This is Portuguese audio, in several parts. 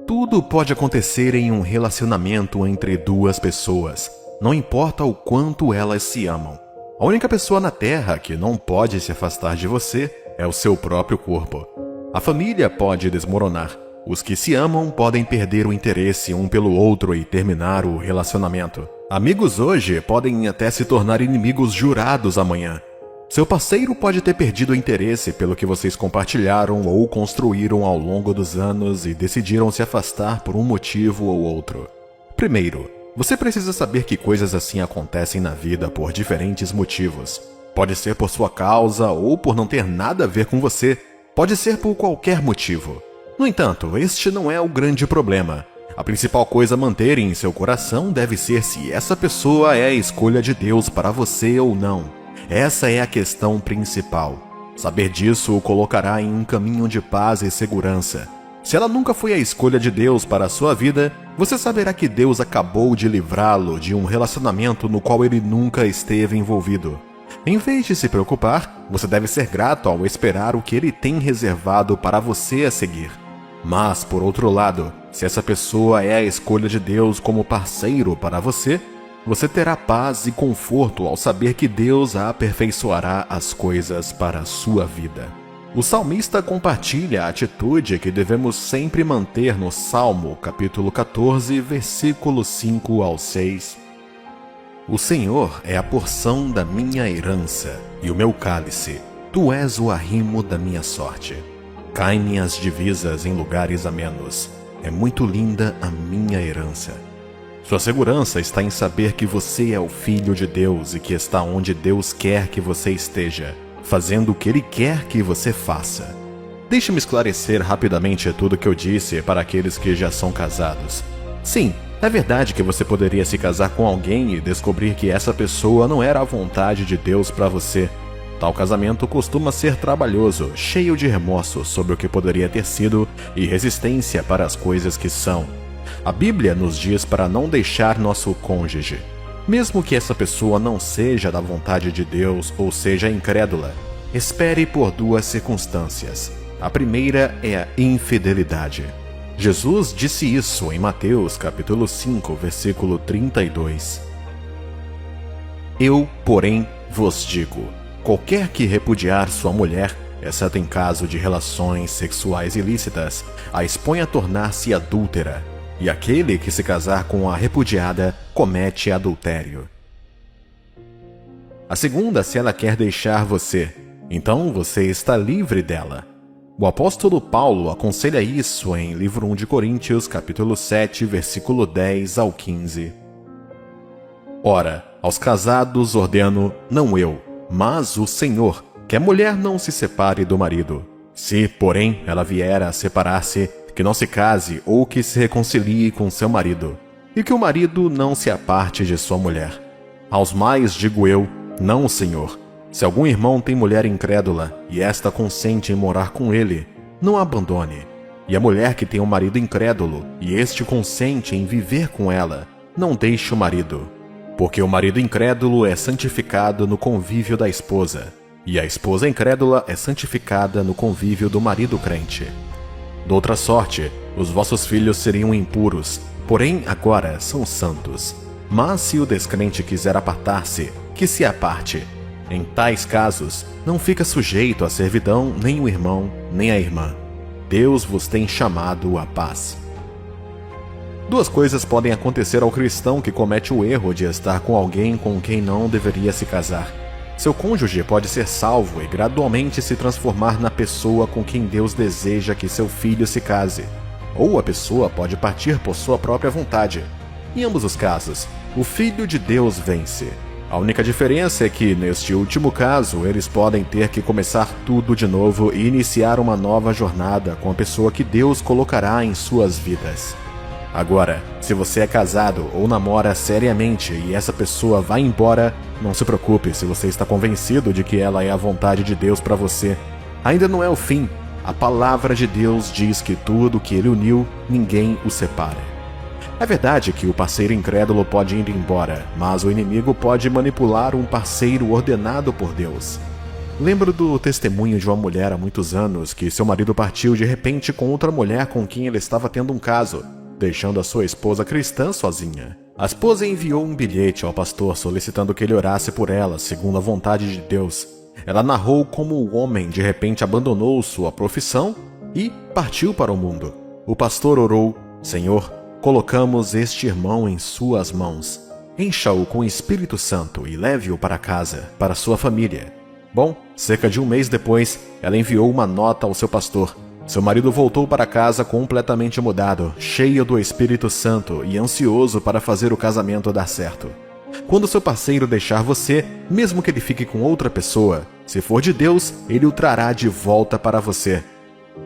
Tudo pode acontecer em um relacionamento entre duas pessoas, não importa o quanto elas se amam. A única pessoa na Terra que não pode se afastar de você é o seu próprio corpo. A família pode desmoronar. Os que se amam podem perder o interesse um pelo outro e terminar o relacionamento. Amigos hoje podem até se tornar inimigos jurados amanhã. Seu parceiro pode ter perdido o interesse pelo que vocês compartilharam ou construíram ao longo dos anos e decidiram se afastar por um motivo ou outro. Primeiro, você precisa saber que coisas assim acontecem na vida por diferentes motivos. Pode ser por sua causa ou por não ter nada a ver com você. Pode ser por qualquer motivo. No entanto, este não é o grande problema. A principal coisa a manter em seu coração deve ser se essa pessoa é a escolha de Deus para você ou não. Essa é a questão principal. Saber disso o colocará em um caminho de paz e segurança. Se ela nunca foi a escolha de Deus para a sua vida, você saberá que Deus acabou de livrá-lo de um relacionamento no qual ele nunca esteve envolvido. Em vez de se preocupar, você deve ser grato ao esperar o que ele tem reservado para você a seguir. Mas, por outro lado, se essa pessoa é a escolha de Deus como parceiro para você terá paz e conforto ao saber que Deus aperfeiçoará as coisas para a sua vida. O salmista compartilha a atitude que devemos sempre manter no Salmo, capítulo 14, versículos 5 ao 6. O Senhor é a porção da minha herança e o meu cálice. Tu és o arrimo da minha sorte. Caem-me as divisas em lugares amenos. É muito linda a minha herança. Sua segurança está em saber que você é o Filho de Deus e que está onde Deus quer que você esteja, fazendo o que Ele quer que você faça. Deixe-me esclarecer rapidamente tudo o que eu disse para aqueles que já são casados. Sim, é verdade que você poderia se casar com alguém e descobrir que essa pessoa não era a vontade de Deus para você. Tal casamento costuma ser trabalhoso, cheio de remorso sobre o que poderia ter sido e resistência para as coisas que são. A Bíblia nos diz para não deixar nosso cônjuge, mesmo que essa pessoa não seja da vontade de Deus ou seja incrédula. Espere por duas circunstâncias. A primeira é a infidelidade. Jesus disse isso em Mateus capítulo 5, versículo 32. Eu, porém, vos digo, qualquer que repudiar sua mulher, exceto em caso de relações sexuais ilícitas, a expõe a tornar-se adúltera. E aquele que se casar com a repudiada comete adultério. A segunda, se ela quer deixar você, então você está livre dela. O apóstolo Paulo aconselha isso em livro 1 de Coríntios, capítulo 7, versículo 10 ao 15. Ora, aos casados ordeno, não eu, mas o Senhor, que a mulher não se separe do marido. Se, porém, ela vier a separar-se, que não se case ou que se reconcilie com seu marido, e que o marido não se aparte de sua mulher. Aos mais digo eu, não, Senhor. Se algum irmão tem mulher incrédula, e esta consente em morar com ele, não a abandone. E a mulher que tem um marido incrédulo, e este consente em viver com ela, não deixe o marido. Porque o marido incrédulo é santificado no convívio da esposa, e a esposa incrédula é santificada no convívio do marido crente. Doutra sorte, os vossos filhos seriam impuros, porém agora são santos. Mas se o descrente quiser apartar-se, que se aparte. Em tais casos, não fica sujeito à servidão nem o irmão, nem a irmã. Deus vos tem chamado à paz. Duas coisas podem acontecer ao cristão que comete o erro de estar com alguém com quem não deveria se casar. Seu cônjuge pode ser salvo e gradualmente se transformar na pessoa com quem Deus deseja que seu filho se case. Ou a pessoa pode partir por sua própria vontade. Em ambos os casos, o Filho de Deus vence. A única diferença é que, neste último caso, eles podem ter que começar tudo de novo e iniciar uma nova jornada com a pessoa que Deus colocará em suas vidas. Agora, se você é casado ou namora seriamente e essa pessoa vai embora, não se preocupe se você está convencido de que ela é a vontade de Deus para você. Ainda não é o fim. A palavra de Deus diz que tudo que Ele uniu, ninguém o separa. É verdade que o parceiro incrédulo pode ir embora, mas o inimigo pode manipular um parceiro ordenado por Deus. Lembro do testemunho de uma mulher há muitos anos que seu marido partiu de repente com outra mulher com quem ele estava tendo um caso, deixando a sua esposa cristã sozinha. A esposa enviou um bilhete ao pastor solicitando que ele orasse por ela, segundo a vontade de Deus. Ela narrou como o homem de repente abandonou sua profissão e partiu para o mundo. O pastor orou: Senhor, colocamos este irmão em suas mãos. Encha-o com o Espírito Santo e leve-o para casa, para sua família. Bom, cerca de um mês depois, ela enviou uma nota ao seu pastor. Seu marido voltou para casa completamente mudado, cheio do Espírito Santo e ansioso para fazer o casamento dar certo. Quando seu parceiro deixar você, mesmo que ele fique com outra pessoa, se for de Deus, ele o trará de volta para você.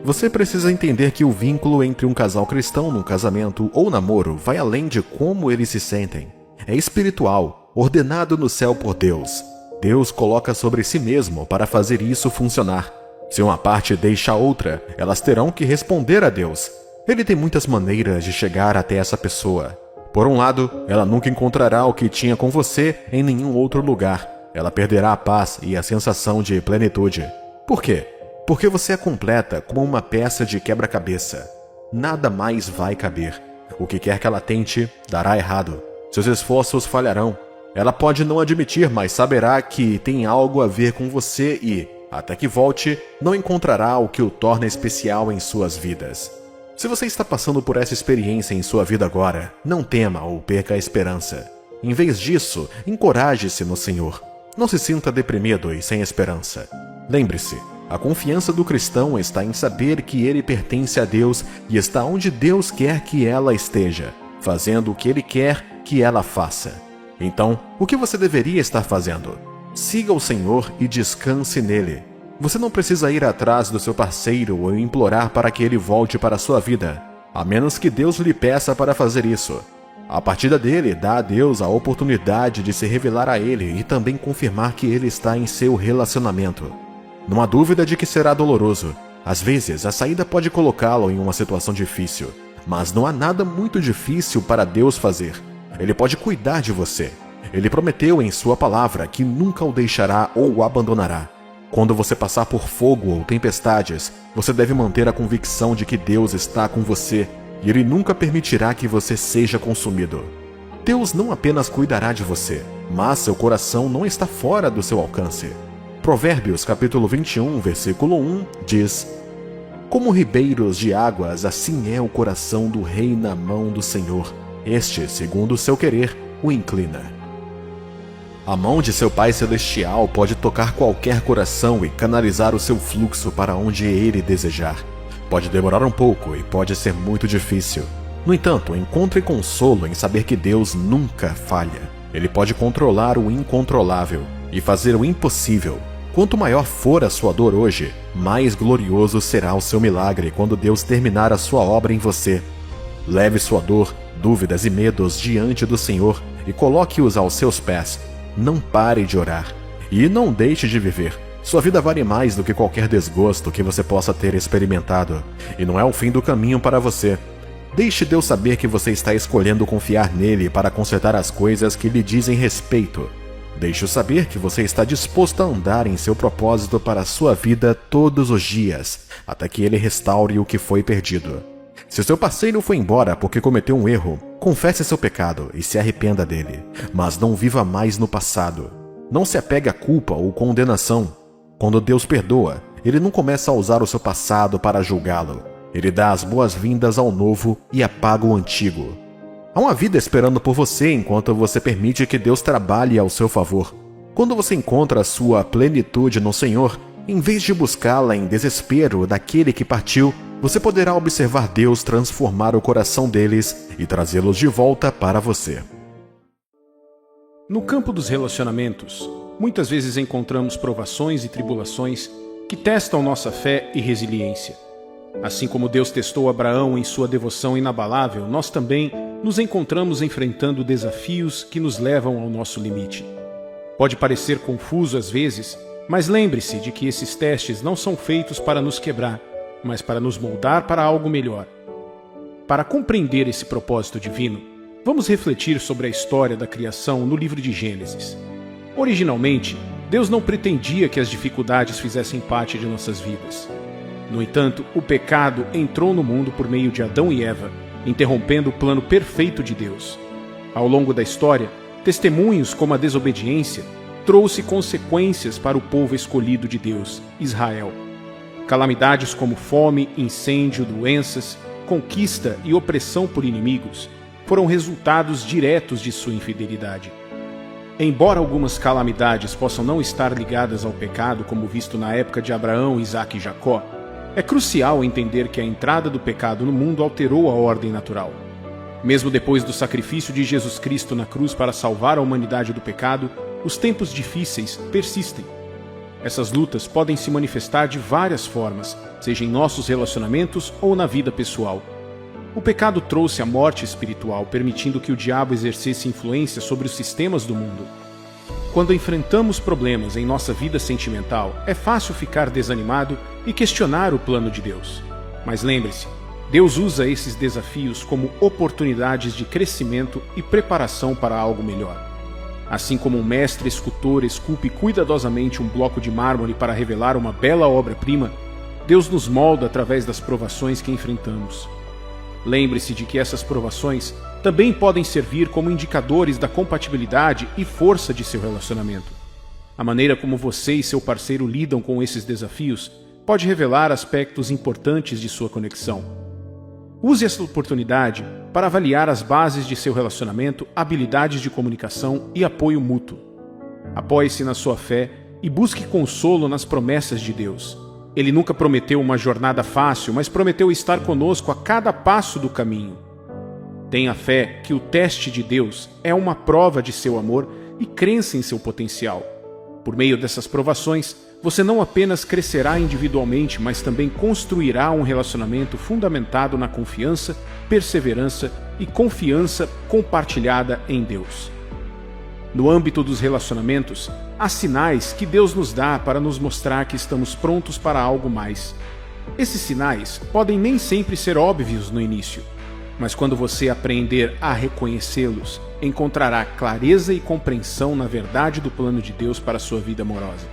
Você precisa entender que o vínculo entre um casal cristão num casamento ou namoro vai além de como eles se sentem. É espiritual, ordenado no céu por Deus. Deus coloca sobre si mesmo para fazer isso funcionar. Se uma parte deixa a outra, elas terão que responder a Deus. Ele tem muitas maneiras de chegar até essa pessoa. Por um lado, ela nunca encontrará o que tinha com você em nenhum outro lugar. Ela perderá a paz e a sensação de plenitude. Por quê? Porque você é completa como uma peça de quebra-cabeça. Nada mais vai caber. O que quer que ela tente, dará errado. Seus esforços falharão. Ela pode não admitir, mas saberá que tem algo a ver com você e, até que volte, não encontrará o que o torna especial em suas vidas. Se você está passando por essa experiência em sua vida agora, não tema ou perca a esperança. Em vez disso, encoraje-se no Senhor. Não se sinta deprimido e sem esperança. Lembre-se, a confiança do cristão está em saber que ele pertence a Deus e está onde Deus quer que ela esteja, fazendo o que Ele quer que ela faça. Então, o que você deveria estar fazendo? Siga o Senhor e descanse nele. Você não precisa ir atrás do seu parceiro ou implorar para que ele volte para a sua vida, a menos que Deus lhe peça para fazer isso. A partida dele dá a Deus a oportunidade de se revelar a ele e também confirmar que ele está em seu relacionamento. Não há dúvida de que será doloroso. Às vezes, a saída pode colocá-lo em uma situação difícil, mas não há nada muito difícil para Deus fazer. Ele pode cuidar de você. Ele prometeu em sua palavra que nunca o deixará ou o abandonará. Quando você passar por fogo ou tempestades, você deve manter a convicção de que Deus está com você e Ele nunca permitirá que você seja consumido. Deus não apenas cuidará de você, mas seu coração não está fora do seu alcance. Provérbios capítulo 21, versículo 1 diz: Como ribeiros de águas, assim é o coração do rei na mão do Senhor. Este, segundo o seu querer, o inclina. A mão de seu Pai Celestial pode tocar qualquer coração e canalizar o seu fluxo para onde ele desejar. Pode demorar um pouco e pode ser muito difícil. No entanto, encontre consolo em saber que Deus nunca falha. Ele pode controlar o incontrolável e fazer o impossível. Quanto maior for a sua dor hoje, mais glorioso será o seu milagre quando Deus terminar a sua obra em você. Leve sua dor, dúvidas e medos diante do Senhor e coloque-os aos seus pés. Não pare de orar. E não deixe de viver. Sua vida vale mais do que qualquer desgosto que você possa ter experimentado. E não é o fim do caminho para você. Deixe Deus saber que você está escolhendo confiar nele para consertar as coisas que lhe dizem respeito. Deixe-o saber que você está disposto a andar em seu propósito para a sua vida todos os dias, até que ele restaure o que foi perdido. Se seu parceiro foi embora porque cometeu um erro, confesse seu pecado e se arrependa dele, mas não viva mais no passado. Não se apegue à culpa ou condenação. Quando Deus perdoa, Ele não começa a usar o seu passado para julgá-lo. Ele dá as boas-vindas ao novo e apaga o antigo. Há uma vida esperando por você enquanto você permite que Deus trabalhe ao seu favor. Quando você encontra a sua plenitude no Senhor, em vez de buscá-la em desespero daquele que partiu, você poderá observar Deus transformar o coração deles e trazê-los de volta para você. No campo dos relacionamentos, muitas vezes encontramos provações e tribulações que testam nossa fé e resiliência. Assim como Deus testou Abraão em sua devoção inabalável, nós também nos encontramos enfrentando desafios que nos levam ao nosso limite. Pode parecer confuso às vezes, mas lembre-se de que esses testes não são feitos para nos quebrar, mas para nos moldar para algo melhor. Para compreender esse propósito divino, vamos refletir sobre a história da criação no livro de Gênesis. Originalmente, Deus não pretendia que as dificuldades fizessem parte de nossas vidas. No entanto, o pecado entrou no mundo por meio de Adão e Eva, interrompendo o plano perfeito de Deus. Ao longo da história, testemunhos como a desobediência trouxe consequências para o povo escolhido de Deus, Israel. Calamidades como fome, incêndio, doenças, conquista e opressão por inimigos foram resultados diretos de sua infidelidade. Embora algumas calamidades possam não estar ligadas ao pecado, como visto na época de Abraão, Isaque e Jacó, é crucial entender que a entrada do pecado no mundo alterou a ordem natural. Mesmo depois do sacrifício de Jesus Cristo na cruz para salvar a humanidade do pecado, os tempos difíceis persistem. Essas lutas podem se manifestar de várias formas, seja em nossos relacionamentos ou na vida pessoal. O pecado trouxe a morte espiritual, permitindo que o diabo exercesse influência sobre os sistemas do mundo. Quando enfrentamos problemas em nossa vida sentimental, é fácil ficar desanimado e questionar o plano de Deus. Mas lembre-se, Deus usa esses desafios como oportunidades de crescimento e preparação para algo melhor. Assim como um mestre escultor esculpe cuidadosamente um bloco de mármore para revelar uma bela obra-prima, Deus nos molda através das provações que enfrentamos. Lembre-se de que essas provações também podem servir como indicadores da compatibilidade e força de seu relacionamento. A maneira como você e seu parceiro lidam com esses desafios pode revelar aspectos importantes de sua conexão. Use essa oportunidade para avaliar as bases de seu relacionamento, habilidades de comunicação e apoio mútuo. Apoie-se na sua fé e busque consolo nas promessas de Deus. Ele nunca prometeu uma jornada fácil, mas prometeu estar conosco a cada passo do caminho. Tenha fé que o teste de Deus é uma prova de seu amor e crença em seu potencial. Por meio dessas provações, você não apenas crescerá individualmente, mas também construirá um relacionamento fundamentado na confiança, perseverança e confiança compartilhada em Deus. No âmbito dos relacionamentos, há sinais que Deus nos dá para nos mostrar que estamos prontos para algo mais. Esses sinais podem nem sempre ser óbvios no início, mas quando você aprender a reconhecê-los, encontrará clareza e compreensão na verdade do plano de Deus para a sua vida amorosa.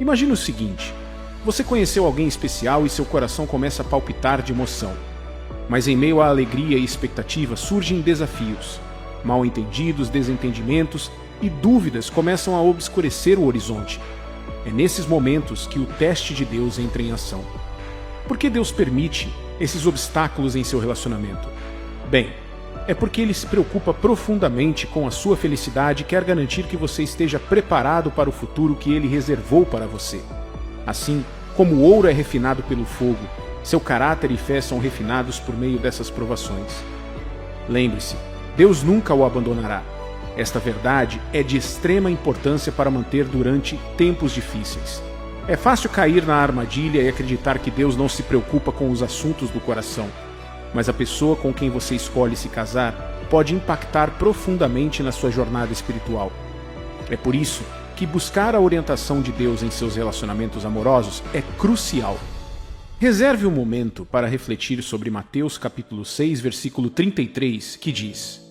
Imagine o seguinte: você conheceu alguém especial e seu coração começa a palpitar de emoção. Mas em meio à alegria e expectativa surgem desafios. Mal-entendidos, desentendimentos e dúvidas começam a obscurecer o horizonte. É nesses momentos que o teste de Deus entra em ação. Por que Deus permite esses obstáculos em seu relacionamento? Bem, é porque Ele se preocupa profundamente com a sua felicidade e quer garantir que você esteja preparado para o futuro que Ele reservou para você. Assim como o ouro é refinado pelo fogo, seu caráter e fé são refinados por meio dessas provações. Lembre-se, Deus nunca o abandonará. Esta verdade é de extrema importância para manter durante tempos difíceis. É fácil cair na armadilha e acreditar que Deus não se preocupa com os assuntos do coração, mas a pessoa com quem você escolhe se casar pode impactar profundamente na sua jornada espiritual. É por isso que buscar a orientação de Deus em seus relacionamentos amorosos é crucial. Reserve um momento para refletir sobre Mateus capítulo 6, versículo 33, que diz: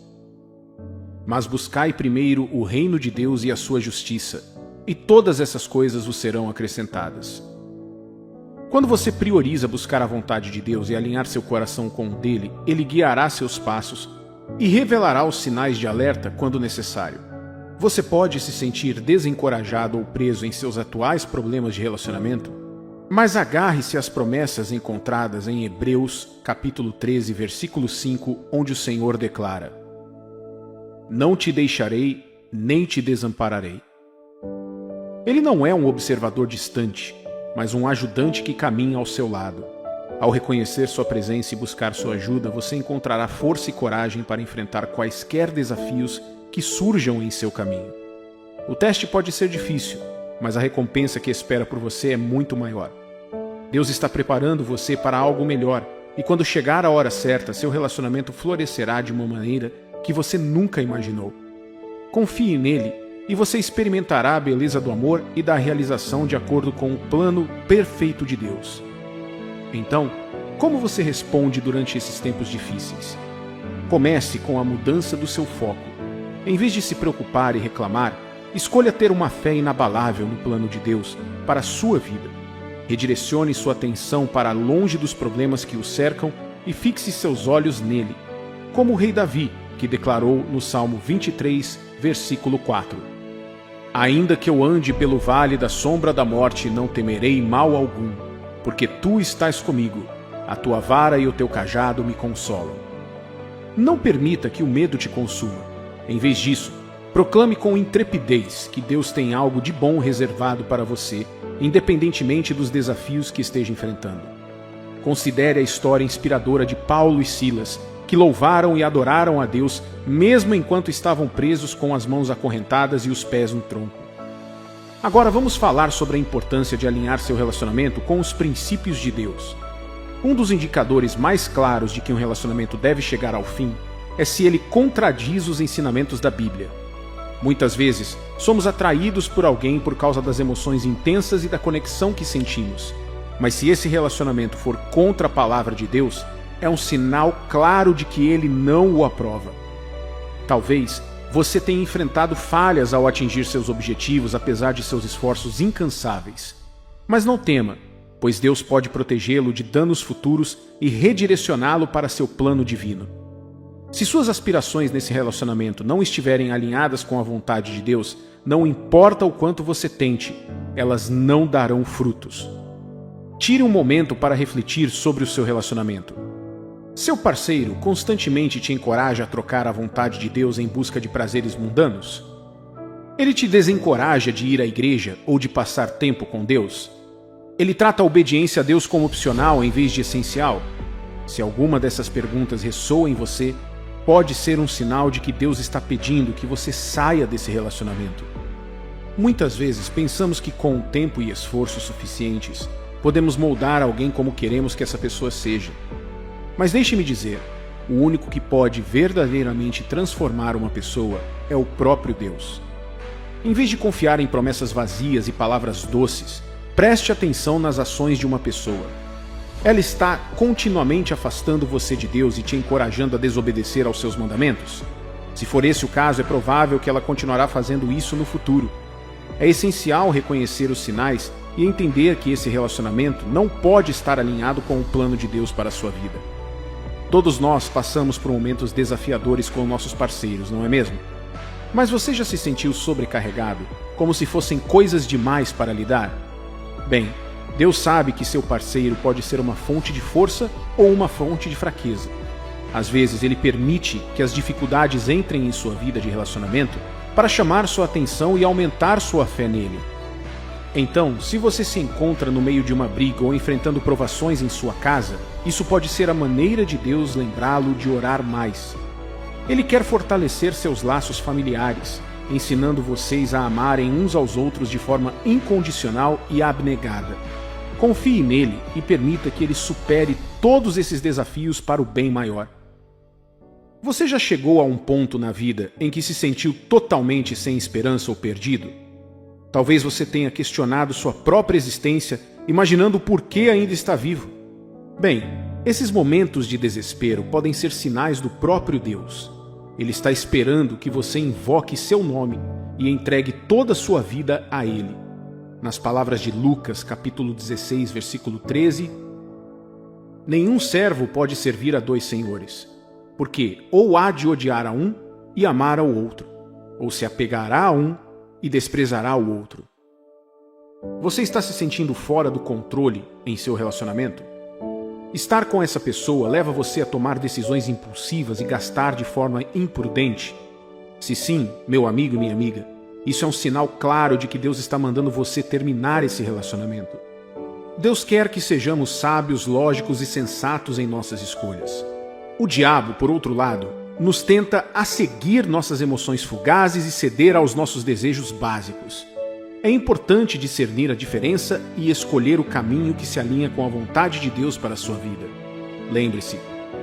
"Mas buscai primeiro o reino de Deus e a sua justiça, e todas essas coisas vos serão acrescentadas." Quando você prioriza buscar a vontade de Deus e alinhar seu coração com o dele, ele guiará seus passos e revelará os sinais de alerta quando necessário. Você pode se sentir desencorajado ou preso em seus atuais problemas de relacionamento, mas agarre-se às promessas encontradas em Hebreus capítulo 13, versículo 5, onde o Senhor declara: "Não te deixarei, nem te desampararei." Ele não é um observador distante, mas um ajudante que caminha ao seu lado. Ao reconhecer sua presença e buscar sua ajuda, você encontrará força e coragem para enfrentar quaisquer desafios que surjam em seu caminho. O teste pode ser difícil, mas a recompensa que espera por você é muito maior. Deus está preparando você para algo melhor, e quando chegar a hora certa, seu relacionamento florescerá de uma maneira que você nunca imaginou. Confie nele e você experimentará a beleza do amor e da realização de acordo com o plano perfeito de Deus. Então, como você responde durante esses tempos difíceis? Comece com a mudança do seu foco. Em vez de se preocupar e reclamar, Escolha ter uma fé inabalável no plano de Deus para a sua vida. Redirecione sua atenção para longe dos problemas que o cercam e fixe seus olhos nele, como o rei Davi, que declarou no Salmo 23, versículo 4. Ainda que eu ande pelo vale da sombra da morte, não temerei mal algum, porque tu estás comigo, a tua vara e o teu cajado me consolam. Não permita que o medo te consuma. Em vez disso, proclame com intrepidez que Deus tem algo de bom reservado para você, independentemente dos desafios que esteja enfrentando. Considere a história inspiradora de Paulo e Silas, que louvaram e adoraram a Deus mesmo enquanto estavam presos com as mãos acorrentadas e os pés no tronco. Agora vamos falar sobre a importância de alinhar seu relacionamento com os princípios de Deus. Um dos indicadores mais claros de que um relacionamento deve chegar ao fim é se ele contradiz os ensinamentos da Bíblia. Muitas vezes, somos atraídos por alguém por causa das emoções intensas e da conexão que sentimos. Mas se esse relacionamento for contra a palavra de Deus, é um sinal claro de que ele não o aprova. Talvez você tenha enfrentado falhas ao atingir seus objetivos, apesar de seus esforços incansáveis. Mas não tema, pois Deus pode protegê-lo de danos futuros e redirecioná-lo para seu plano divino. Se suas aspirações nesse relacionamento não estiverem alinhadas com a vontade de Deus, não importa o quanto você tente, elas não darão frutos. Tire um momento para refletir sobre o seu relacionamento. Seu parceiro constantemente te encoraja a trocar a vontade de Deus em busca de prazeres mundanos? Ele te desencoraja de ir à igreja ou de passar tempo com Deus? Ele trata a obediência a Deus como opcional em vez de essencial? Se alguma dessas perguntas ressoa em você, pode ser um sinal de que Deus está pedindo que você saia desse relacionamento. Muitas vezes pensamos que com tempo e esforço suficientes, podemos moldar alguém como queremos que essa pessoa seja. Mas deixe-me dizer, o único que pode verdadeiramente transformar uma pessoa é o próprio Deus. Em vez de confiar em promessas vazias e palavras doces, preste atenção nas ações de uma pessoa. Ela está continuamente afastando você de Deus e te encorajando a desobedecer aos seus mandamentos? Se for esse o caso, é provável que ela continuará fazendo isso no futuro. É essencial reconhecer os sinais e entender que esse relacionamento não pode estar alinhado com o plano de Deus para a sua vida. Todos nós passamos por momentos desafiadores com nossos parceiros, não é mesmo? Mas você já se sentiu sobrecarregado, como se fossem coisas demais para lidar? Bem, Deus sabe que seu parceiro pode ser uma fonte de força ou uma fonte de fraqueza. Às vezes ele permite que as dificuldades entrem em sua vida de relacionamento para chamar sua atenção e aumentar sua fé nele. Então, se você se encontra no meio de uma briga ou enfrentando provações em sua casa, isso pode ser a maneira de Deus lembrá-lo de orar mais. Ele quer fortalecer seus laços familiares, ensinando vocês a amarem uns aos outros de forma incondicional e abnegada. Confie nele e permita que ele supere todos esses desafios para o bem maior. Você já chegou a um ponto na vida em que se sentiu totalmente sem esperança ou perdido? Talvez você tenha questionado sua própria existência, imaginando por que ainda está vivo. Bem, esses momentos de desespero podem ser sinais do próprio Deus. Ele está esperando que você invoque seu nome e entregue toda a sua vida a Ele. Nas palavras de Lucas, capítulo 16, versículo 13, nenhum servo pode servir a dois senhores, porque ou há de odiar a um e amar ao outro, ou se apegará a um e desprezará o outro. Você está se sentindo fora do controle em seu relacionamento? Estar com essa pessoa leva você a tomar decisões impulsivas e gastar de forma imprudente? Se sim, meu amigo e minha amiga, isso é um sinal claro de que Deus está mandando você terminar esse relacionamento. Deus quer que sejamos sábios, lógicos e sensatos em nossas escolhas. O diabo, por outro lado, nos tenta a seguir nossas emoções fugazes e ceder aos nossos desejos básicos. É importante discernir a diferença e escolher o caminho que se alinha com a vontade de Deus para a sua vida. Lembre-se,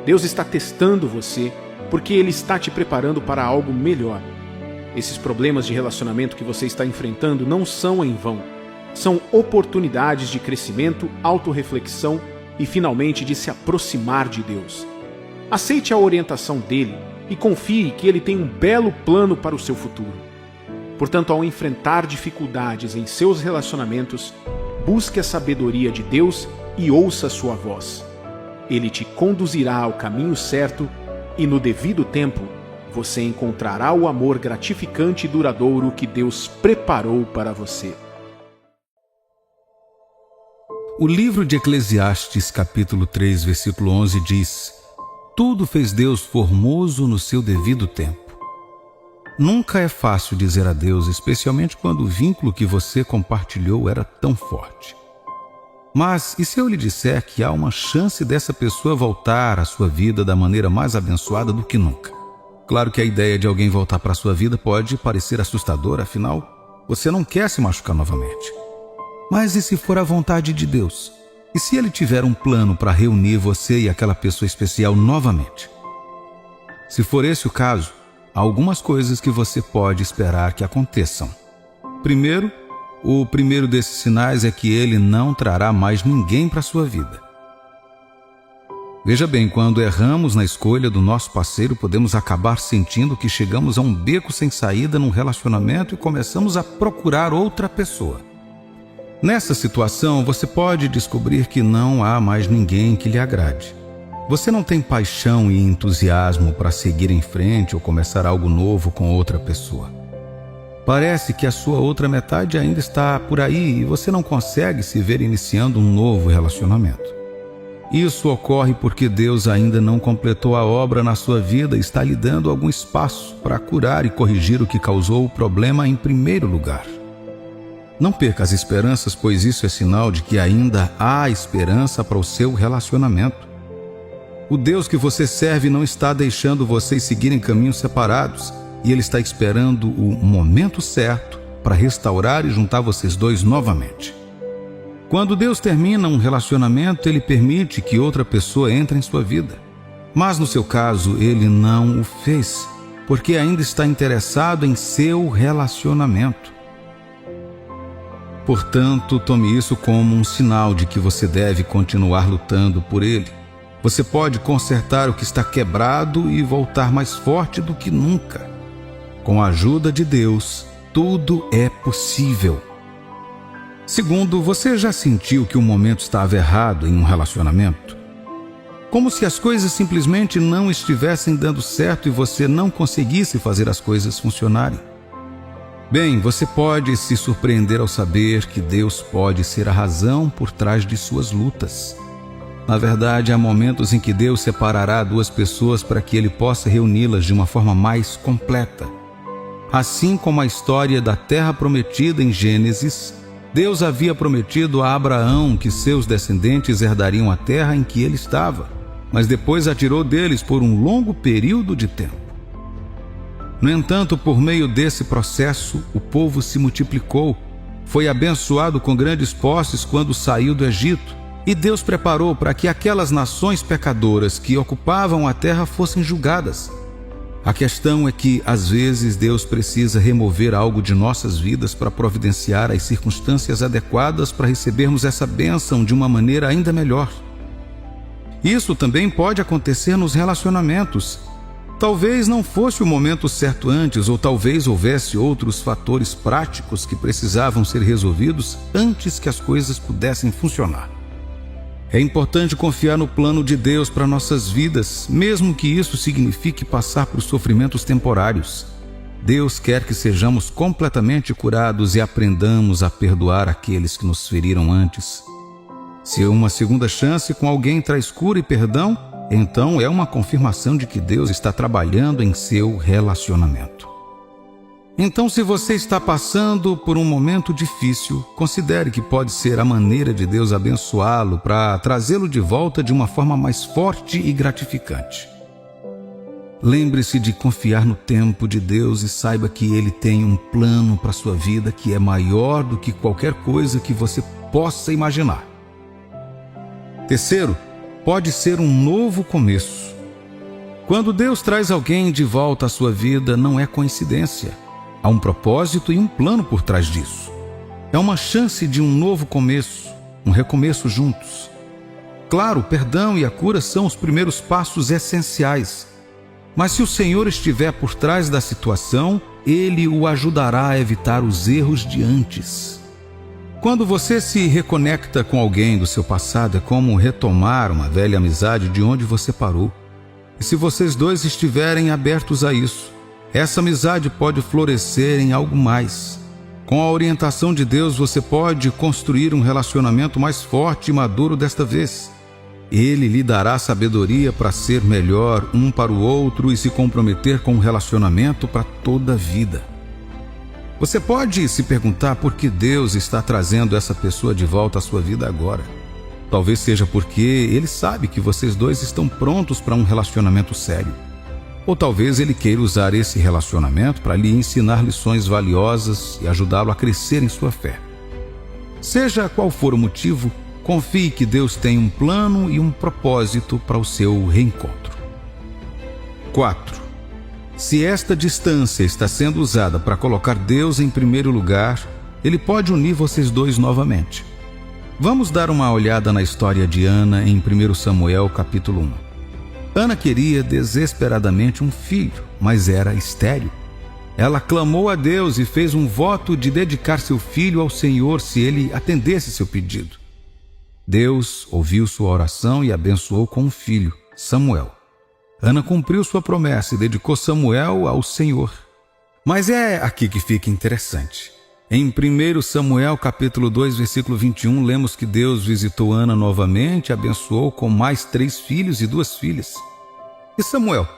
Deus está testando você porque Ele está te preparando para algo melhor. Esses problemas de relacionamento que você está enfrentando não são em vão. São oportunidades de crescimento, autorreflexão e, finalmente, de se aproximar de Deus. Aceite a orientação dele e confie que ele tem um belo plano para o seu futuro. Portanto, ao enfrentar dificuldades em seus relacionamentos, busque a sabedoria de Deus e ouça sua voz. Ele te conduzirá ao caminho certo e, no devido tempo, você encontrará o amor gratificante e duradouro que Deus preparou para você. O livro de Eclesiastes, capítulo 3, versículo 11 diz: Tudo fez Deus formoso no seu devido tempo. Nunca é fácil dizer adeus, especialmente quando o vínculo que você compartilhou era tão forte. Mas e se eu lhe disser que há uma chance dessa pessoa voltar à sua vida da maneira mais abençoada do que nunca? Claro que a ideia de alguém voltar para a sua vida pode parecer assustadora, afinal, você não quer se machucar novamente. Mas e se for a vontade de Deus? E se Ele tiver um plano para reunir você e aquela pessoa especial novamente? Se for esse o caso, há algumas coisas que você pode esperar que aconteçam. Primeiro, o primeiro desses sinais é que Ele não trará mais ninguém para a sua vida. Veja bem, quando erramos na escolha do nosso parceiro, podemos acabar sentindo que chegamos a um beco sem saída num relacionamento e começamos a procurar outra pessoa. Nessa situação, você pode descobrir que não há mais ninguém que lhe agrade. Você não tem paixão e entusiasmo para seguir em frente ou começar algo novo com outra pessoa. Parece que a sua outra metade ainda está por aí e você não consegue se ver iniciando um novo relacionamento. Isso ocorre porque Deus ainda não completou a obra na sua vida e está lhe dando algum espaço para curar e corrigir o que causou o problema em primeiro lugar. Não perca as esperanças, pois isso é sinal de que ainda há esperança para o seu relacionamento. O Deus que você serve não está deixando vocês seguirem caminhos separados e Ele está esperando o momento certo para restaurar e juntar vocês dois novamente. Quando Deus termina um relacionamento, Ele permite que outra pessoa entre em sua vida. Mas no seu caso, Ele não o fez, porque ainda está interessado em seu relacionamento. Portanto, tome isso como um sinal de que você deve continuar lutando por Ele. Você pode consertar o que está quebrado e voltar mais forte do que nunca. Com a ajuda de Deus, tudo é possível. Segundo, você já sentiu que o momento estava errado em um relacionamento? Como se as coisas simplesmente não estivessem dando certo e você não conseguisse fazer as coisas funcionarem? Bem, você pode se surpreender ao saber que Deus pode ser a razão por trás de suas lutas. Na verdade, há momentos em que Deus separará duas pessoas para que Ele possa reuni-las de uma forma mais completa. Assim como a história da Terra Prometida em Gênesis, Deus havia prometido a Abraão que seus descendentes herdariam a terra em que ele estava, mas depois a tirou deles por um longo período de tempo. No entanto, por meio desse processo, o povo se multiplicou, foi abençoado com grandes posses quando saiu do Egito, e Deus preparou para que aquelas nações pecadoras que ocupavam a terra fossem julgadas. A questão é que, às vezes, Deus precisa remover algo de nossas vidas para providenciar as circunstâncias adequadas para recebermos essa bênção de uma maneira ainda melhor. Isso também pode acontecer nos relacionamentos. Talvez não fosse o momento certo antes, ou talvez houvesse outros fatores práticos que precisavam ser resolvidos antes que as coisas pudessem funcionar. É importante confiar no plano de Deus para nossas vidas, mesmo que isso signifique passar por sofrimentos temporários. Deus quer que sejamos completamente curados e aprendamos a perdoar aqueles que nos feriram antes. Se uma segunda chance com alguém traz cura e perdão, então é uma confirmação de que Deus está trabalhando em seu relacionamento. Então, se você está passando por um momento difícil, considere que pode ser a maneira de Deus abençoá-lo para trazê-lo de volta de uma forma mais forte e gratificante. Lembre-se de confiar no tempo de Deus e saiba que Ele tem um plano para a sua vida que é maior do que qualquer coisa que você possa imaginar. Terceiro, pode ser um novo começo. Quando Deus traz alguém de volta à sua vida, não é coincidência. Há um propósito e um plano por trás disso. É uma chance de um novo começo, um recomeço juntos. Claro, o perdão e a cura são os primeiros passos essenciais. Mas se o Senhor estiver por trás da situação, Ele o ajudará a evitar os erros de antes. Quando você se reconecta com alguém do seu passado, é como retomar uma velha amizade de onde você parou. E se vocês dois estiverem abertos a isso, essa amizade pode florescer em algo mais. Com a orientação de Deus, você pode construir um relacionamento mais forte e maduro desta vez. Ele lhe dará sabedoria para ser melhor um para o outro e se comprometer com um relacionamento para toda a vida. Você pode se perguntar por que Deus está trazendo essa pessoa de volta à sua vida agora. Talvez seja porque Ele sabe que vocês dois estão prontos para um relacionamento sério. Ou talvez Ele queira usar esse relacionamento para lhe ensinar lições valiosas e ajudá-lo a crescer em sua fé. Seja qual for o motivo, confie que Deus tem um plano e um propósito para o seu reencontro. 4. Se esta distância está sendo usada para colocar Deus em primeiro lugar, Ele pode unir vocês dois novamente. Vamos dar uma olhada na história de Ana em 1 Samuel capítulo 1. Ana queria desesperadamente um filho, mas era estéril. Ela clamou a Deus e fez um voto de dedicar seu filho ao Senhor se ele atendesse seu pedido. Deus ouviu sua oração e abençoou com um filho, Samuel. Ana cumpriu sua promessa e dedicou Samuel ao Senhor. Mas é aqui que fica interessante. Em 1 Samuel capítulo 2, versículo 21, lemos que Deus visitou Ana novamente e abençoou com mais 3 filhos e 2 filhas. E Samuel?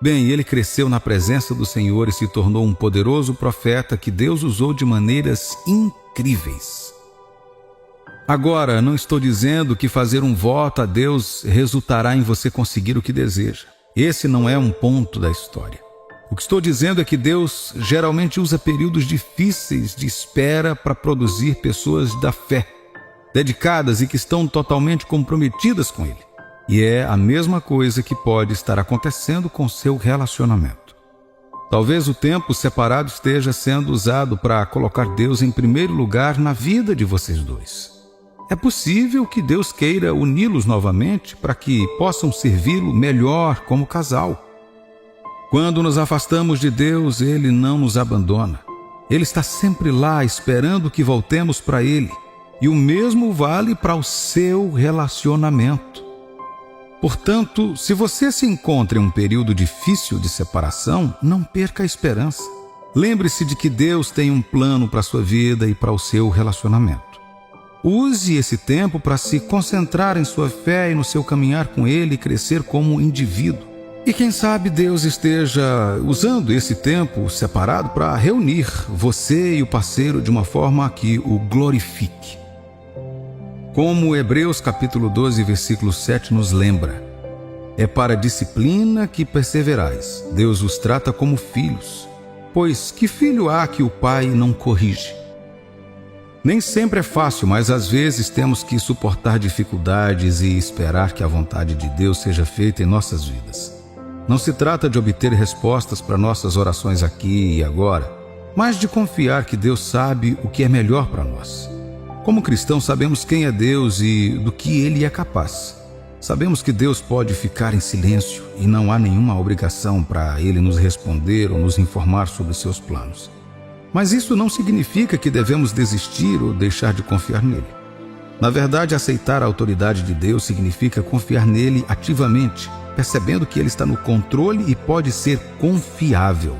Bem, ele cresceu na presença do Senhor e se tornou um poderoso profeta que Deus usou de maneiras incríveis. Agora, não estou dizendo que fazer um voto a Deus resultará em você conseguir o que deseja. Esse não é um ponto da história. O que estou dizendo é que Deus geralmente usa períodos difíceis de espera para produzir pessoas da fé, dedicadas e que estão totalmente comprometidas com Ele. E é a mesma coisa que pode estar acontecendo com seu relacionamento. Talvez o tempo separado esteja sendo usado para colocar Deus em primeiro lugar na vida de vocês dois. É possível que Deus queira uni-los novamente para que possam servi-lo melhor como casal. Quando nos afastamos de Deus, Ele não nos abandona. Ele está sempre lá esperando que voltemos para Ele. E o mesmo vale para o seu relacionamento. Portanto, se você se encontra em um período difícil de separação, não perca a esperança. Lembre-se de que Deus tem um plano para a sua vida e para o seu relacionamento. Use esse tempo para se concentrar em sua fé e no seu caminhar com Ele e crescer como indivíduo. E quem sabe Deus esteja usando esse tempo separado para reunir você e o parceiro de uma forma que o glorifique. Como Hebreus capítulo 12, versículo 7 nos lembra, é para a disciplina que perseverais. Deus os trata como filhos. Pois que filho há que o pai não corrige? Nem sempre é fácil, mas às vezes temos que suportar dificuldades e esperar que a vontade de Deus seja feita em nossas vidas. Não se trata de obter respostas para nossas orações aqui e agora, mas de confiar que Deus sabe o que é melhor para nós. Como cristãos, sabemos quem é Deus e do que Ele é capaz. Sabemos que Deus pode ficar em silêncio e não há nenhuma obrigação para Ele nos responder ou nos informar sobre seus planos. Mas isso não significa que devemos desistir ou deixar de confiar nele. Na verdade, aceitar a autoridade de Deus significa confiar nele ativamente, percebendo que Ele está no controle e pode ser confiável.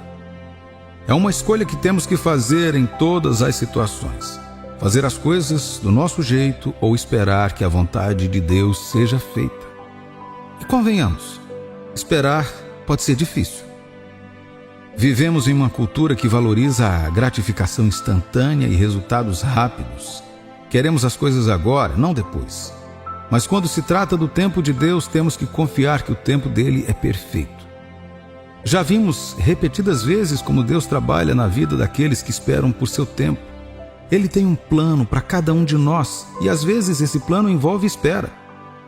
É uma escolha que temos que fazer em todas as situações. Fazer as coisas do nosso jeito ou esperar que a vontade de Deus seja feita. E convenhamos, esperar pode ser difícil. Vivemos em uma cultura que valoriza a gratificação instantânea e resultados rápidos. Queremos as coisas agora, não depois. Mas quando se trata do tempo de Deus, temos que confiar que o tempo dele é perfeito. Já vimos repetidas vezes como Deus trabalha na vida daqueles que esperam por seu tempo. Ele tem um plano para cada um de nós e às vezes esse plano envolve espera.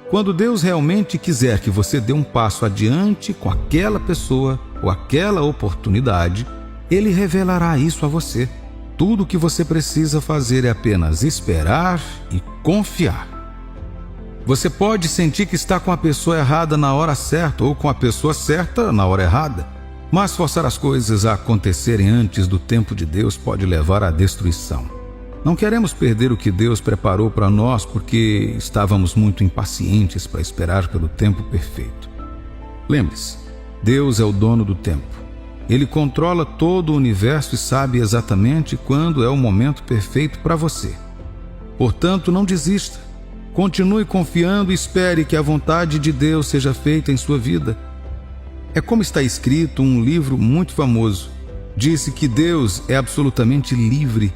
Quando Deus realmente quiser que você dê um passo adiante com aquela pessoa ou aquela oportunidade, Ele revelará isso a você. Tudo o que você precisa fazer é apenas esperar e confiar. Você pode sentir que está com a pessoa errada na hora certa ou com a pessoa certa na hora errada. Mas forçar as coisas a acontecerem antes do tempo de Deus pode levar à destruição. Não queremos perder o que Deus preparou para nós porque estávamos muito impacientes para esperar pelo tempo perfeito. Lembre-se, Deus é o dono do tempo. Ele controla todo o universo e sabe exatamente quando é o momento perfeito para você. Portanto, não desista. Continue confiando e espere que a vontade de Deus seja feita em sua vida. É como está escrito um livro muito famoso. Disse que Deus é absolutamente livre.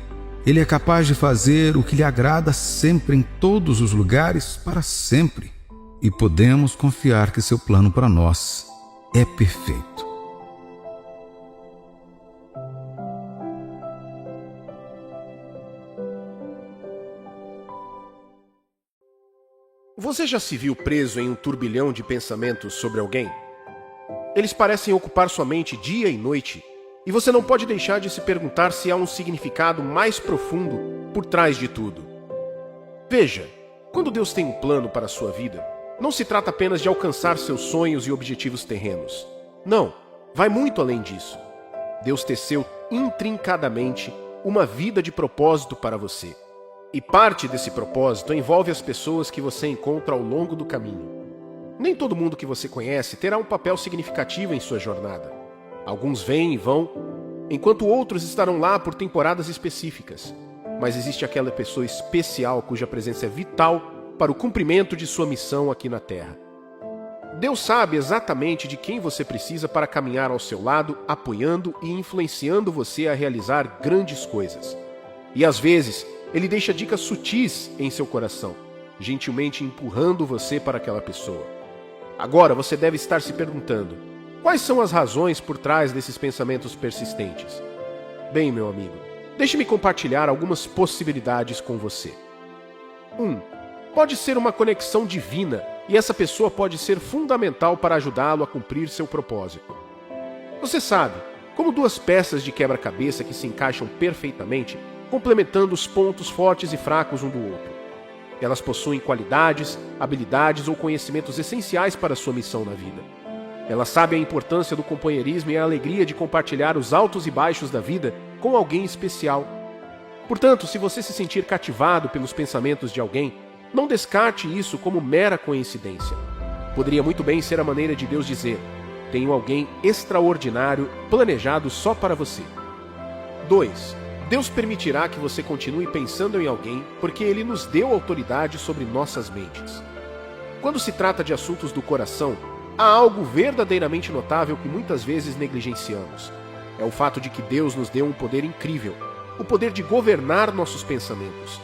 Ele é capaz de fazer o que lhe agrada sempre, em todos os lugares, para sempre. E podemos confiar que seu plano para nós é perfeito. Você já se viu preso em um turbilhão de pensamentos sobre alguém? Eles parecem ocupar sua mente dia e noite, e você não pode deixar de se perguntar se há um significado mais profundo por trás de tudo. Veja, quando Deus tem um plano para a sua vida, não se trata apenas de alcançar seus sonhos e objetivos terrenos. Não, vai muito além disso. Deus teceu intrincadamente uma vida de propósito para você. E parte desse propósito envolve as pessoas que você encontra ao longo do caminho. Nem todo mundo que você conhece terá um papel significativo em sua jornada. Alguns vêm e vão, enquanto outros estarão lá por temporadas específicas. Mas existe aquela pessoa especial cuja presença é vital para o cumprimento de sua missão aqui na Terra. Deus sabe exatamente de quem você precisa para caminhar ao seu lado, apoiando e influenciando você a realizar grandes coisas. E às vezes, Ele deixa dicas sutis em seu coração, gentilmente empurrando você para aquela pessoa. Agora você deve estar se perguntando: quais são as razões por trás desses pensamentos persistentes? Bem, meu amigo, deixe-me compartilhar algumas possibilidades com você. 1. Pode ser uma conexão divina e essa pessoa pode ser fundamental para ajudá-lo a cumprir seu propósito. Você sabe, como duas peças de quebra-cabeça que se encaixam perfeitamente, complementando os pontos fortes e fracos um do outro. Elas possuem qualidades, habilidades ou conhecimentos essenciais para a sua missão na vida. Elas sabem a importância do companheirismo e a alegria de compartilhar os altos e baixos da vida com alguém especial. Portanto, se você se sentir cativado pelos pensamentos de alguém, não descarte isso como mera coincidência. Poderia muito bem ser a maneira de Deus dizer: tenho alguém extraordinário planejado só para você. 2. Deus permitirá que você continue pensando em alguém porque Ele nos deu autoridade sobre nossas mentes. Quando se trata de assuntos do coração, há algo verdadeiramente notável que muitas vezes negligenciamos. É o fato de que Deus nos deu um poder incrível, o poder de governar nossos pensamentos.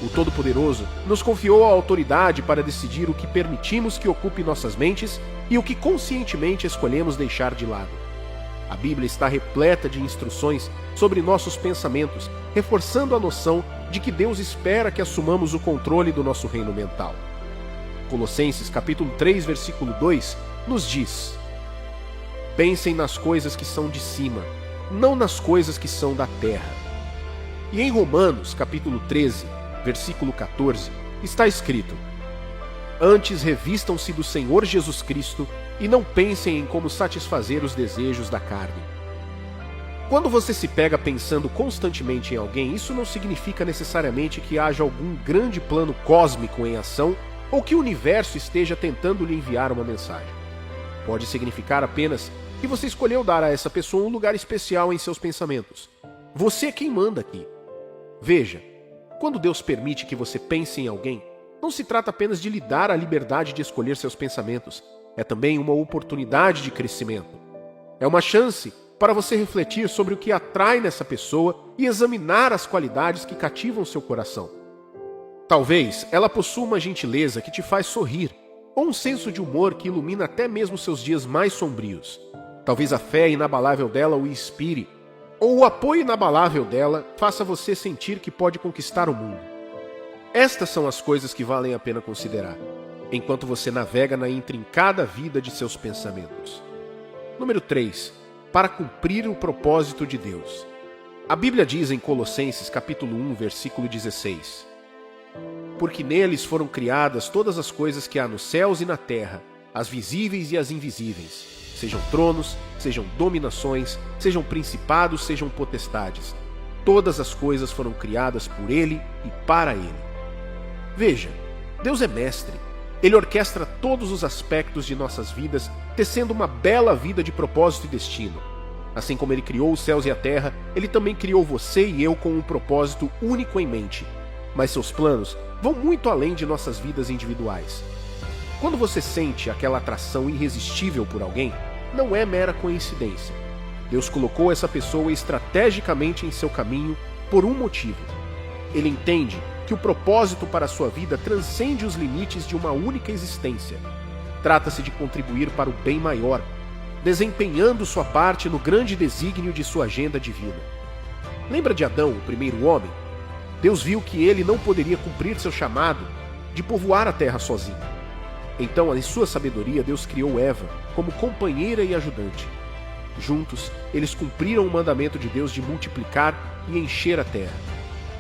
O Todo-Poderoso nos confiou a autoridade para decidir o que permitimos que ocupe nossas mentes e o que conscientemente escolhemos deixar de lado. A Bíblia está repleta de instruções sobre nossos pensamentos, reforçando a noção de que Deus espera que assumamos o controle do nosso reino mental. Colossenses capítulo 3, versículo 2, nos diz: pensem nas coisas que são de cima, não nas coisas que são da terra. E em Romanos capítulo 13, versículo 14, está escrito: antes revistam-se do Senhor Jesus Cristo e não pensem em como satisfazer os desejos da carne. Quando você se pega pensando constantemente em alguém, isso não significa necessariamente que haja algum grande plano cósmico em ação ou que o universo esteja tentando lhe enviar uma mensagem. Pode significar apenas que você escolheu dar a essa pessoa um lugar especial em seus pensamentos. Você é quem manda aqui. Veja, quando Deus permite que você pense em alguém, não se trata apenas de lhe dar a liberdade de escolher seus pensamentos. É também uma oportunidade de crescimento. É uma chance para você refletir sobre o que atrai nessa pessoa e examinar as qualidades que cativam seu coração. Talvez ela possua uma gentileza que te faz sorrir, ou um senso de humor que ilumina até mesmo seus dias mais sombrios. Talvez a fé inabalável dela o inspire, ou o apoio inabalável dela faça você sentir que pode conquistar o mundo. Estas são as coisas que valem a pena considerar, enquanto você navega na intrincada vida de seus pensamentos. Número 3. Para cumprir o propósito de Deus. A Bíblia diz em Colossenses capítulo 1, versículo 16: Porque neles foram criadas todas as coisas que há nos céus e na terra, as visíveis e as invisíveis, sejam tronos, sejam dominações, sejam principados, sejam potestades. Todas as coisas foram criadas por Ele e para Ele. Veja, Deus é mestre. Ele orquestra todos os aspectos de nossas vidas, tecendo uma bela vida de propósito e destino. Assim como Ele criou os céus e a terra, Ele também criou você e eu com um propósito único em mente. Mas seus planos vão muito além de nossas vidas individuais. Quando você sente aquela atração irresistível por alguém, não é mera coincidência. Deus colocou essa pessoa estrategicamente em seu caminho por um motivo. Ele entende que o propósito para a sua vida transcende os limites de uma única existência. Trata-se de contribuir para o bem maior, desempenhando sua parte no grande desígnio de sua agenda divina. Lembra de Adão, o primeiro homem? Deus viu que ele não poderia cumprir seu chamado de povoar a terra sozinho. Então, em sua sabedoria, Deus criou Eva como companheira e ajudante. Juntos, eles cumpriram o mandamento de Deus de multiplicar e encher a terra.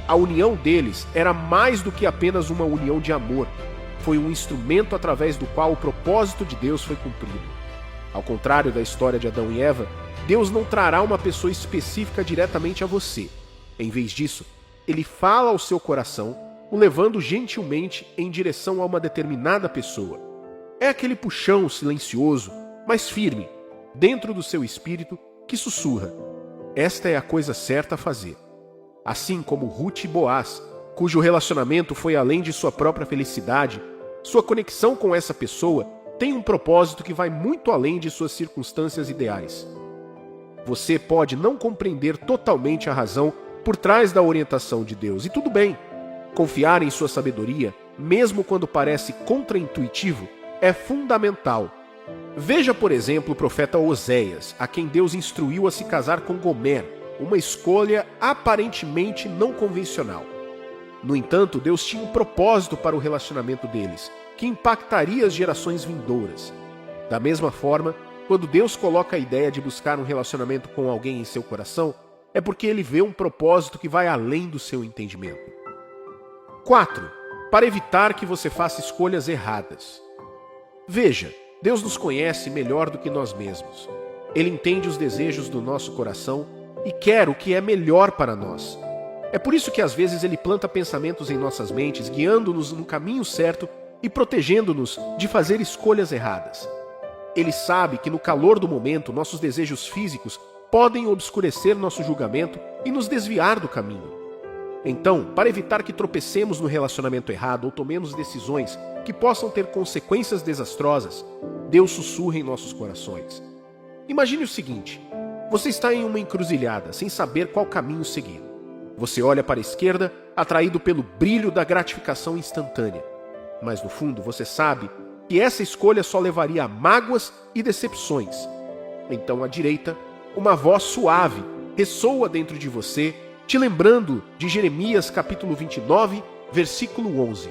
A união deles era mais do que apenas uma união de amor. Foi um instrumento através do qual o propósito de Deus foi cumprido. Ao contrário da história de Adão e Eva, Deus não trará uma pessoa específica diretamente a você. Em vez disso, Ele fala ao seu coração, o levando gentilmente em direção a uma determinada pessoa. É aquele puxão silencioso, mas firme, dentro do seu espírito, que sussurra: esta é a coisa certa a fazer. Assim como Ruth e Boaz, cujo relacionamento foi além de sua própria felicidade, sua conexão com essa pessoa tem um propósito que vai muito além de suas circunstâncias ideais. Você pode não compreender totalmente a razão por trás da orientação de Deus, e tudo bem. Confiar em sua sabedoria, mesmo quando parece contraintuitivo, é fundamental. Veja, por exemplo, o profeta Oséias, a quem Deus instruiu a se casar com Gomer, uma escolha aparentemente não convencional. No entanto, Deus tinha um propósito para o relacionamento deles, que impactaria as gerações vindouras. Da mesma forma, quando Deus coloca a ideia de buscar um relacionamento com alguém em seu coração, é porque Ele vê um propósito que vai além do seu entendimento. 4. Para evitar que você faça escolhas erradas. Veja, Deus nos conhece melhor do que nós mesmos. Ele entende os desejos do nosso coração e quer o que é melhor para nós. É por isso que às vezes Ele planta pensamentos em nossas mentes, guiando-nos no caminho certo e protegendo-nos de fazer escolhas erradas. Ele sabe que no calor do momento nossos desejos físicos podem obscurecer nosso julgamento e nos desviar do caminho. Então, para evitar que tropecemos no relacionamento errado ou tomemos decisões que possam ter consequências desastrosas, Deus sussurra em nossos corações. Imagine o seguinte: você está em uma encruzilhada, sem saber qual caminho seguir. Você olha para a esquerda, atraído pelo brilho da gratificação instantânea. Mas no fundo você sabe que essa escolha só levaria a mágoas e decepções. Então à direita, uma voz suave ressoa dentro de você, te lembrando de Jeremias capítulo 29, versículo 11.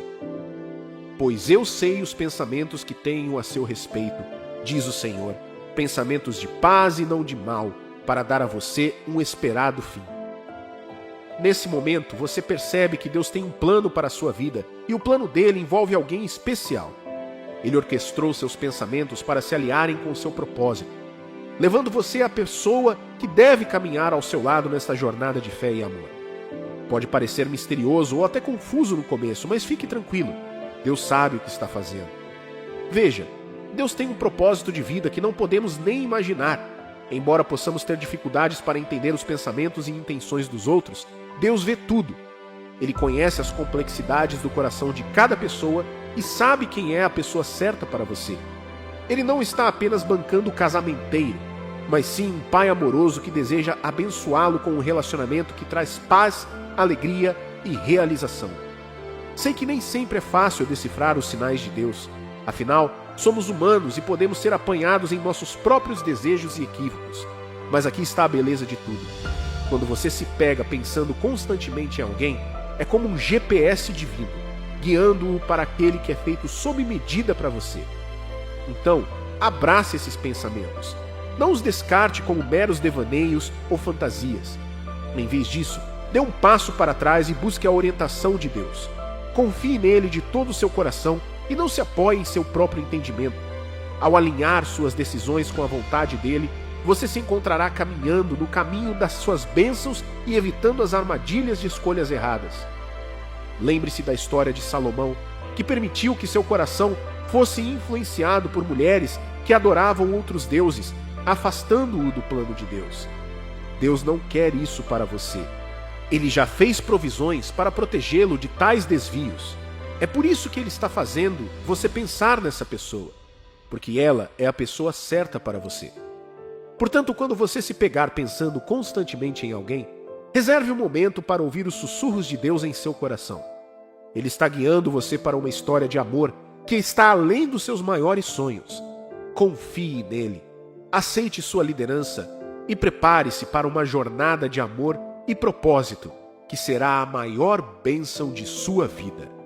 Pois eu sei os pensamentos que tenho a seu respeito, diz o Senhor, pensamentos de paz e não de mal, para dar a você um esperado fim. Nesse momento, você percebe que Deus tem um plano para a sua vida, e o plano dele envolve alguém especial. Ele orquestrou seus pensamentos para se aliarem com o seu propósito, levando você à pessoa que deve caminhar ao seu lado nesta jornada de fé e amor. Pode parecer misterioso ou até confuso no começo, mas fique tranquilo, Deus sabe o que está fazendo. Veja, Deus tem um propósito de vida que não podemos nem imaginar. Embora possamos ter dificuldades para entender os pensamentos e intenções dos outros, Deus vê tudo. Ele conhece as complexidades do coração de cada pessoa e sabe quem é a pessoa certa para você. Ele não está apenas bancando o casamenteiro, mas sim um pai amoroso que deseja abençoá-lo com um relacionamento que traz paz, alegria e realização. Sei que nem sempre é fácil decifrar os sinais de Deus. Afinal, somos humanos e podemos ser apanhados em nossos próprios desejos e equívocos. Mas aqui está a beleza de tudo. Quando você se pega pensando constantemente em alguém, é como um GPS divino, guiando-o para aquele que é feito sob medida para você. Então, abrace esses pensamentos. Não os descarte como meros devaneios ou fantasias. Em vez disso, dê um passo para trás e busque a orientação de Deus. Confie nele de todo o seu coração e não se apoie em seu próprio entendimento. Ao alinhar suas decisões com a vontade dele, você se encontrará caminhando no caminho das suas bênçãos e evitando as armadilhas de escolhas erradas. Lembre-se da história de Salomão, que permitiu que seu coração fosse influenciado por mulheres que adoravam outros deuses, afastando-o do plano de Deus. Deus não quer isso para você. Ele já fez provisões para protegê-lo de tais desvios. É por isso que ele está fazendo você pensar nessa pessoa, porque ela é a pessoa certa para você. Portanto, quando você se pegar pensando constantemente em alguém, reserve um momento para ouvir os sussurros de Deus em seu coração. Ele está guiando você para uma história de amor que está além dos seus maiores sonhos. Confie nele, aceite sua liderança e prepare-se para uma jornada de amor e propósito que será a maior bênção de sua vida.